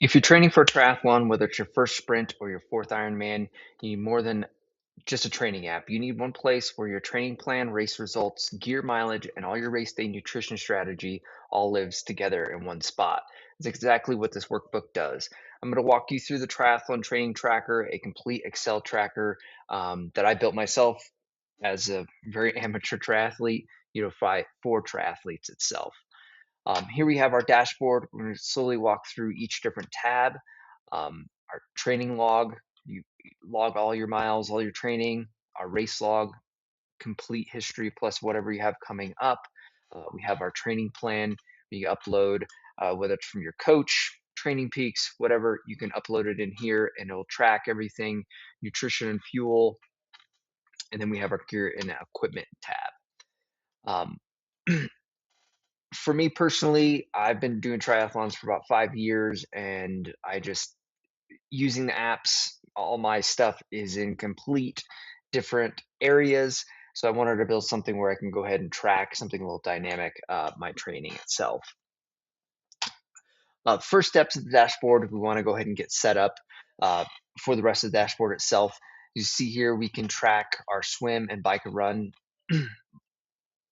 If you're training for a triathlon, whether it's your first sprint or your fourth Ironman, you need more than just a training app. You need one place where your training plan, race results, gear mileage, and all your race day nutrition strategy all lives together in one spot. It's exactly what this workbook does. I'm going to walk you through the triathlon training tracker, a complete Excel tracker that I built myself as a very amateur triathlete, for triathletes itself. Here we have our dashboard. We're going to slowly walk through each different tab. Our training log, you log all your miles, all your training, our race log, complete history plus whatever you have coming up. We have our training plan you upload, whether it's from your coach, Training Peaks, whatever, you can upload it in here and it'll track everything, nutrition and fuel. And then we have our gear and equipment tab. For me personally, I've been doing triathlons for about 5 years, and I just using the apps. All my stuff is in complete different areas. So I wanted to build something where I can go ahead and track something a little dynamic, my training itself. First steps of the dashboard, we want to go ahead and get set up for the rest of the dashboard itself. You see here, we can track our swim and bike and run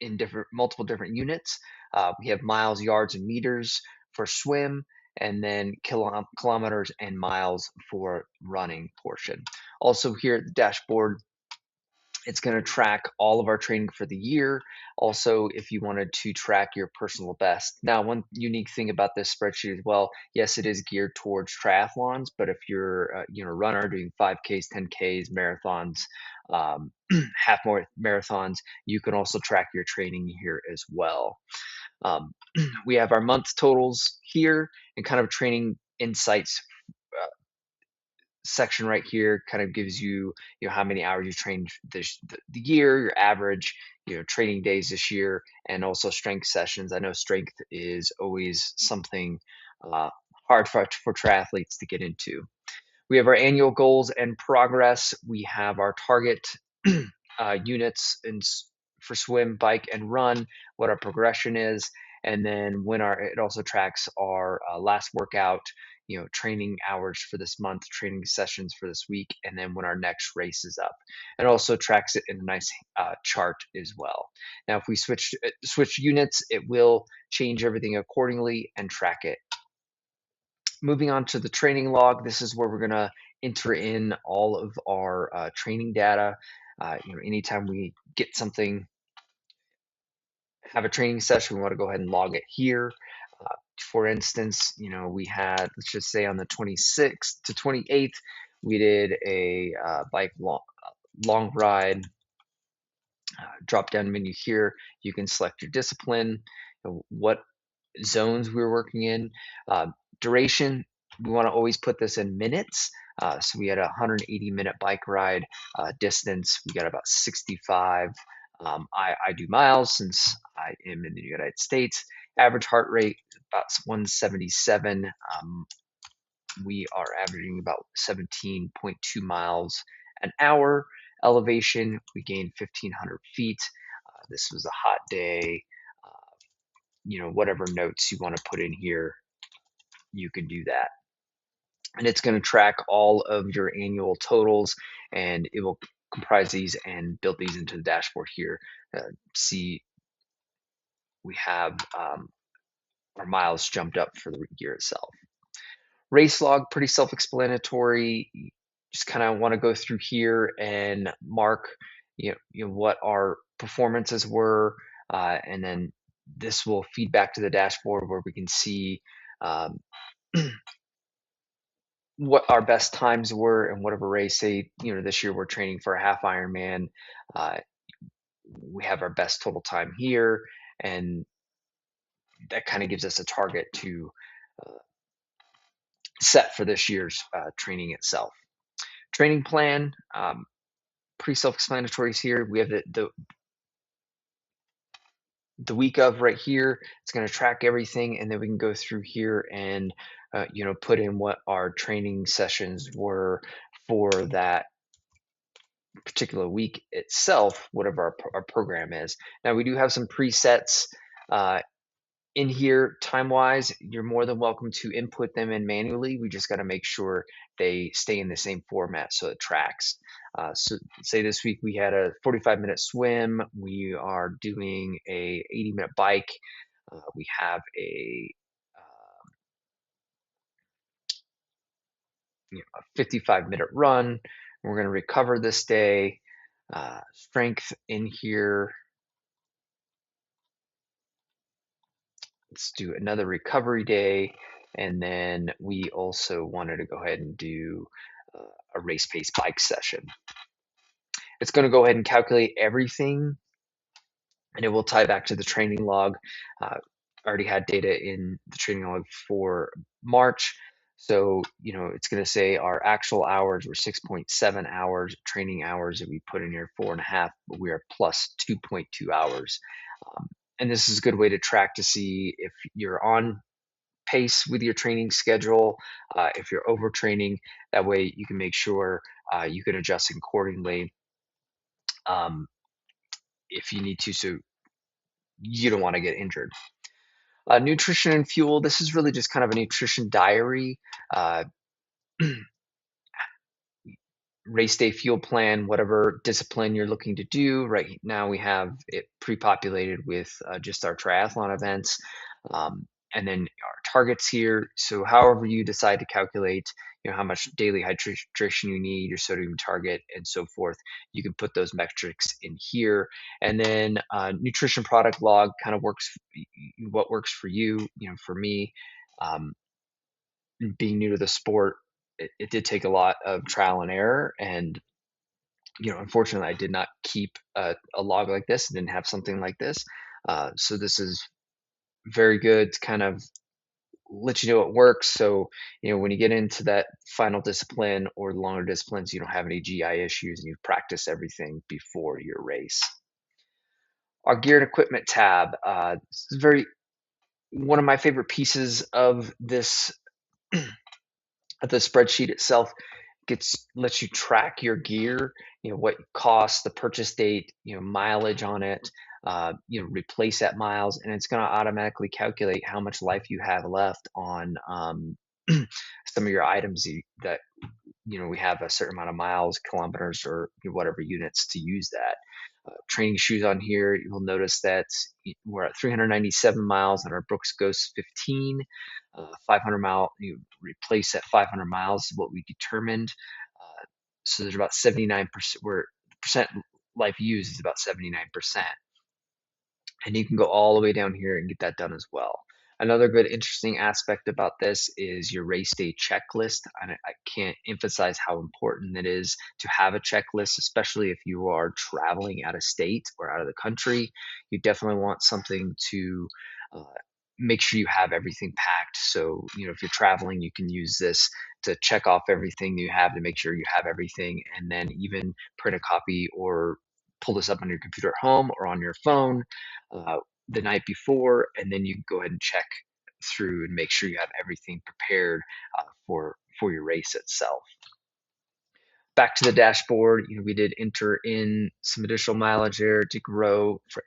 in multiple different units. We have miles, yards, and meters for swim, and then kilometers and miles for running portion. Also here at the dashboard, it's going to track all of our training for the year. Also, if you wanted to track your personal best. Now, one unique thing about this spreadsheet as well, yes, it is geared towards triathlons, but if you're a runner doing 5Ks, 10Ks, marathons, half marathons, you can also track your training here as well. We have our month totals here and kind of training insights section right here kind of gives you, how many hours you trained the year, your average, training days this year, and also strength sessions. I know strength is always something hard for triathletes to get into. We have our annual goals and progress. We have our target units for swim, bike, and run, what our progression is, and then it also tracks our last workout, training hours for this month, training sessions for this week, and then when our next race is up. It also tracks it in a nice chart as well. Now, if we switch units, it will change everything accordingly and track it. Moving on to the training log, this is where we're going to enter in all of our training data. Anytime we get something, have a training session, we want to go ahead and log it here. For instance, we had, let's just say on the 26th to 28th, we did a bike long ride. Drop down menu here, you can select your discipline, what zones we were working in. Duration, we want to always put this in minutes. So we had a 180-minute bike ride. Distance, we got about 65. I do miles since I am in the United States. Average heart rate, about 177. We are averaging about 17.2 miles an hour. Elevation, we gained 1,500 feet. This was a hot day. Whatever notes you want to put in here, you can do that. And it's going to track all of your annual totals, and it will comprise these and build these into the dashboard here. See, we have our miles jumped up for the year itself. Race log, pretty self-explanatory. Just kind of want to go through here and mark, what our performances were, and then this will feed back to the dashboard where we can see what our best times were and whatever race. Say, this year we're training for a half Ironman. We have our best total time here, and that kind of gives us a target to set for this year's training itself. Training plan, pretty self-explanatory here. We have the week of right here. It's going to track everything, and then we can go through here and put in what our training sessions were for that particular week itself, whatever our program is. Now we do have some presets In here, time-wise, you're more than welcome to input them in manually. We just got to make sure they stay in the same format so it tracks. So say this week we had a 45-minute swim. We are doing a 80-minute bike. We have a 55-minute run. We're going to recover this day. Strength in here. Let's do another recovery day. And then we also wanted to go ahead and do a race pace bike session. It's going to go ahead and calculate everything, and it will tie back to the training log. I already had data in the training log for March. So, it's going to say our actual hours were 6.7 hours, training hours that we put in here 4.5, but we are plus 2.2 hours. And this is a good way to track to see if you're on pace with your training schedule, if you're overtraining. That way you can make sure you can adjust accordingly um, if you need to, so you don't want to get injured. Nutrition and fuel, this is really just kind of a nutrition diary. Uh, Race day fuel plan, whatever discipline you're looking to do. Right now we have it pre-populated with just our triathlon events. And then our targets here. So however you decide to calculate, how much daily hydration you need, your sodium target, and so forth, you can put those metrics in here. And then nutrition product log kind of works, what works for you. For me, being new to the sport, it did take a lot of trial and error. And, unfortunately, I did not keep a log like this, didn't have something like this. So this is very good to kind of let you know it works. So, when you get into that final discipline or longer disciplines, you don't have any GI issues and you've practiced everything before your race. Our gear and equipment tab, this is one of my favorite pieces of this, of the spreadsheet itself. Lets you track your gear, what it costs, the purchase date, mileage on it, replace that miles, and it's going to automatically calculate how much life you have left on some of your items that we have a certain amount of miles, kilometers, or whatever units to use that. Training shoes on here, you'll notice that we're at 397 miles and our Brooks Ghost 15. 500-mile, you replace at 500 miles is what we determined. So there's about 79%, where the percent life used is about 79%. And you can go all the way down here and get that done as well. Another good interesting aspect about this is your race day checklist. And I can't emphasize how important it is to have a checklist, especially if you are traveling out of state or out of the country. You definitely want something to make sure you have everything packed. So, if you're traveling, you can use this to check off everything you have to make sure you have everything, and then even print a copy or pull this up on your computer at home or on your phone the night before, and then you can go ahead and check through and make sure you have everything prepared for your race itself. Back to the dashboard, we did enter in some additional mileage there to grow for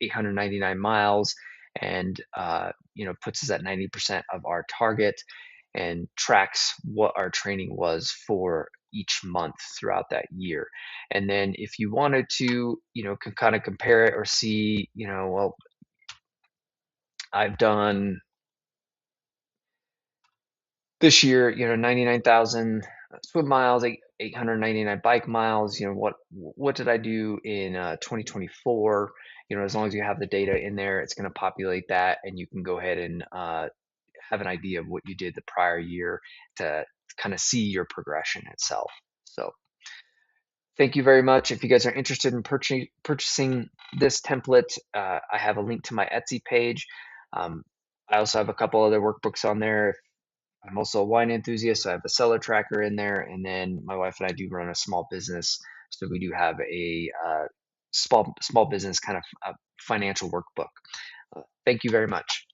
899 miles, and puts us at 90% of our target and tracks what our training was for each month throughout that year. And then if you wanted to, can kind of compare it or see, well, I've done this year, 99,000 swim miles, 899 bike miles. What did I do in 2024? As long as you have the data in there, it's going to populate that, and you can go ahead and have an idea of what you did the prior year to kind of see your progression itself. So thank you very much. If you guys are interested in purchasing this template, I have a link to my Etsy page. I also have a couple other workbooks on there. I'm also a wine enthusiast, so I have a seller tracker in there. And then my wife and I do run a small business, so we do have a small business kind of financial workbook. Thank you very much.